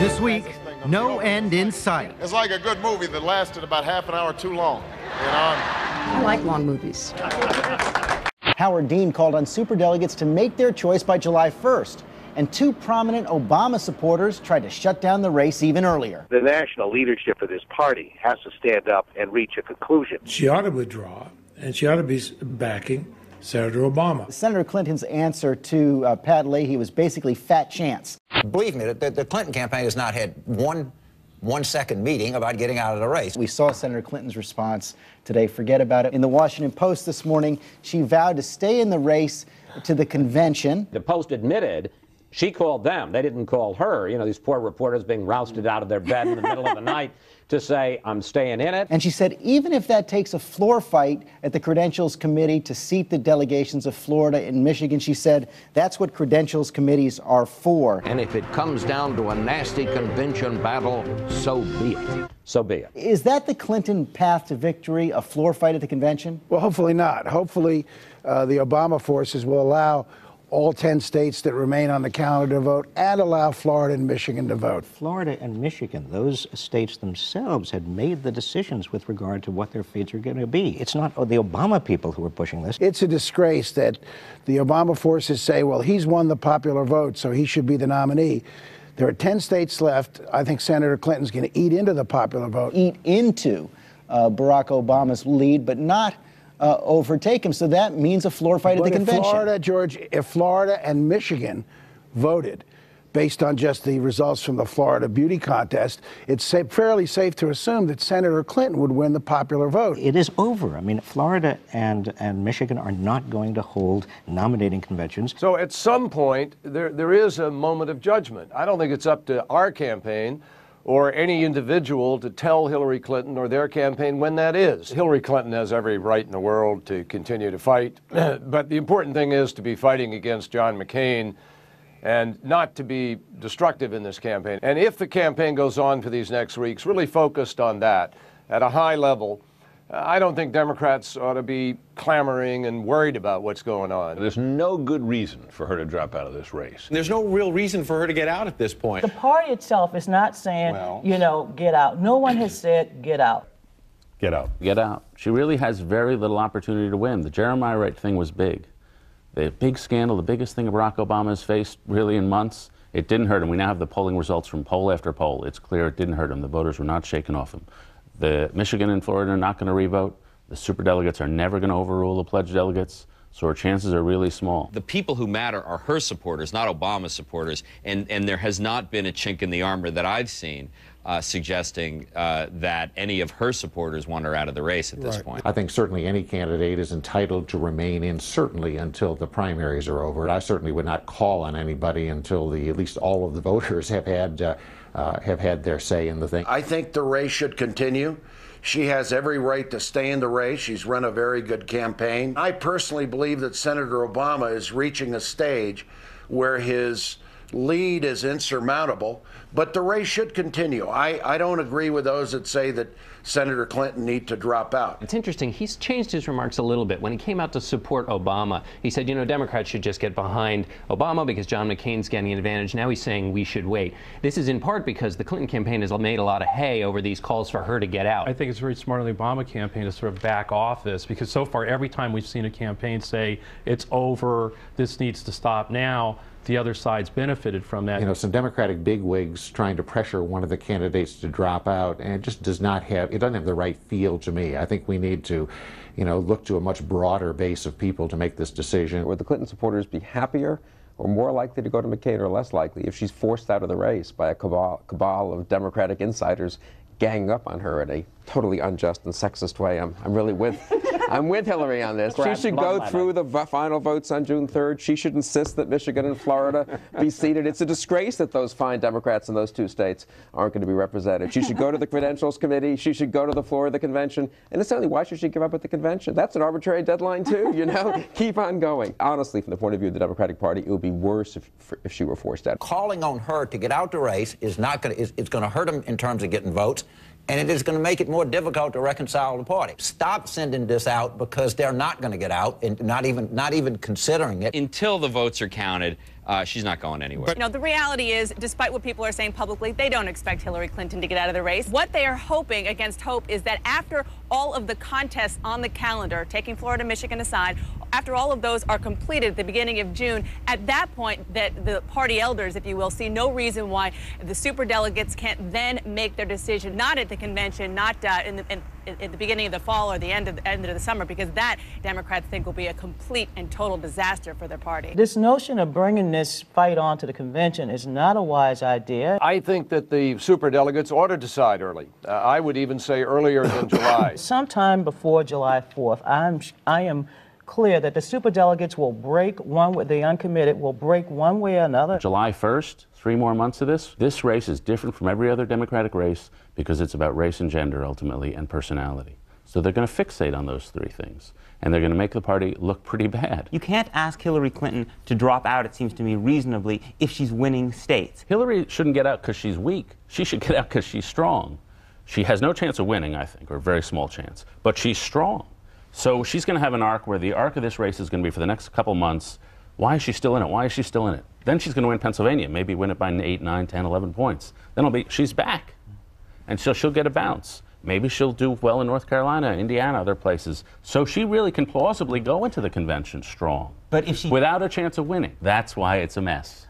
This week, no end in sight. It's like a good movie that lasted about half an hour too long, you know? I like long movies. Howard Dean called on superdelegates to make their choice by July 1st. And two prominent Obama supporters tried to shut down the race even earlier. The national leadership of this party has to stand up and reach a conclusion. She ought to withdraw, and she ought to be backing Senator Obama. Senator Clinton's answer to Pat Leahy was basically fat chance. Believe me, the Clinton campaign has not had one second meeting about getting out of the race. We saw Senator Clinton's response today. Forget about it. In the Washington Post this morning, she vowed to stay in the race to the convention. The Post admitted she called them. They didn't call her. You know, these poor reporters being rousted out of their bed in the middle of the night to say, I'm staying in it. And she said, even if that takes a floor fight at the Credentials Committee to seat the delegations of Florida and Michigan, she said, that's what Credentials Committees are for. And if it comes down to a nasty convention battle, so be it. So be it. Is that the Clinton path to victory, a floor fight at the convention? Well, hopefully not. Hopefully the Obama forces will allow all 10 states that remain on the calendar to vote and allow Florida and Michigan to vote. Florida and Michigan, those states themselves had made the decisions with regard to what their fates are going to be. It's not the Obama people who are pushing this. It's a disgrace that the Obama forces say, well, he's won the popular vote, so he should be the nominee. There are 10 states left. I think Senator Clinton's going to eat into the popular vote. Eat into Barack Obama's lead, but not overtake him. So that means a floor fight at the convention. Florida, George, if Florida and Michigan voted based on just the results from the Florida beauty contest, it's fairly safe to assume that Senator Clinton would win the popular vote. It is over. I mean, Florida and Michigan are not going to hold nominating conventions. So at some point, there is a moment of judgment. I don't think it's up to our campaign or any individual to tell Hillary Clinton or their campaign when that is. Hillary Clinton has every right in the world to continue to fight, but the important thing is to be fighting against John McCain and not to be destructive in this campaign. And if the campaign goes on for these next weeks, really focused on that at a high level, I don't think Democrats ought to be clamoring and worried about what's going on. There's no good reason for her to drop out of this race. There's no real reason for her to get out at this point. The party itself is not saying, you know, get out. No one has said get out. Get out. Get out. She really has very little opportunity to win. The Jeremiah Wright thing was big. The big scandal, the biggest thing Barack Obama has faced really in months, it didn't hurt him. We now have the polling results from poll after poll. It's clear it didn't hurt him. The voters were not shaken off him. The Michigan and Florida are not going to revote. The superdelegates are never going to overrule the pledged delegates, so our chances are really small. The people who matter are her supporters, not Obama's supporters, and there has not been a chink in the armor that I've seen suggesting that any of her supporters want her out of the race at this point. I think certainly any candidate is entitled to remain in, certainly until the primaries are over. I certainly would not call on anybody until at least all of the voters have had their say in the thing. I think the race should continue. She has every right to stay in the race. She's run a very good campaign. I personally believe that Senator Obama is reaching a stage where his lead is insurmountable, but the race should continue. I don't agree with those that say that Senator Clinton need to drop out. It's interesting. He's changed his remarks a little bit. When he came out to support Obama, he said, you know, Democrats should just get behind Obama because John McCain's getting an advantage. Now he's saying we should wait. This is in part because the Clinton campaign has made a lot of hay over these calls for her to get out. I think it's very smart on the Obama campaign to sort of back off this, because so far every time we've seen a campaign say it's over, this needs to stop now, the other side's benefited from that. You know, some Democratic bigwigs trying to pressure one of the candidates to drop out, and it just doesn't have the right feel to me. I think we need to, you know, look to a much broader base of people to make this decision. Would the Clinton supporters be happier or more likely to go to McCain, or less likely if she's forced out of the race by a cabal of Democratic insiders ganging up on her in a totally unjust and sexist way? I'm really with I'm with Hillary on this. She should go through the final votes on June 3rd. She should insist that Michigan and Florida be seated. It's a disgrace that those fine Democrats in those two states aren't going to be represented. She should go to the Credentials Committee. She should go to the floor of the convention. And incidentally, why should she give up at the convention? That's an arbitrary deadline too, you know? Keep on going. Honestly, from the point of view of the Democratic Party, it would be worse if she were forced out. Calling on her to get out the race is not going to, it's going to hurt them in terms of getting votes. And it is going to make it more difficult to reconcile the party. Stop sending this out because they're not going to get out, and not even considering it. Until the votes are counted, she's not going anywhere. You know, the reality is, despite what people are saying publicly, they don't expect Hillary Clinton to get out of the race. What they are hoping against hope is that after all of the contests on the calendar, taking Florida, Michigan aside, after all of those are completed at the beginning of June, at that point, that the party elders, if you will, see no reason why the superdelegates can't then make their decision, not at the convention, not in the beginning of the fall or the end of the summer, because that Democrats think will be a complete and total disaster for their party. This notion of bringing this fight on to the convention is not a wise idea. I think that the superdelegates ought to decide early. I would even say earlier than July. Sometime before July 4th, I am clear that the superdelegates will break one way, the uncommitted will break one way or another. July 1st, 3 more months of this. This race is different from every other Democratic race because it's about race and gender ultimately and personality. So they're going to fixate on those 3 things. And they're going to make the party look pretty bad. You can't ask Hillary Clinton to drop out, it seems to me, reasonably if she's winning states. Hillary shouldn't get out because she's weak. She should get out because she's strong. She has no chance of winning, I think, or a very small chance. But she's strong. So she's going to have an arc where the arc of this race is going to be for the next couple months. Why is she still in it? Why is she still in it? Then she's going to win Pennsylvania, maybe win it by 8, 9, 10, 11 points. Then she's back. And so she'll get a bounce. Maybe she'll do well in North Carolina, Indiana, other places. So she really can plausibly go into the convention strong. But if she... without a chance of winning. That's why it's a mess.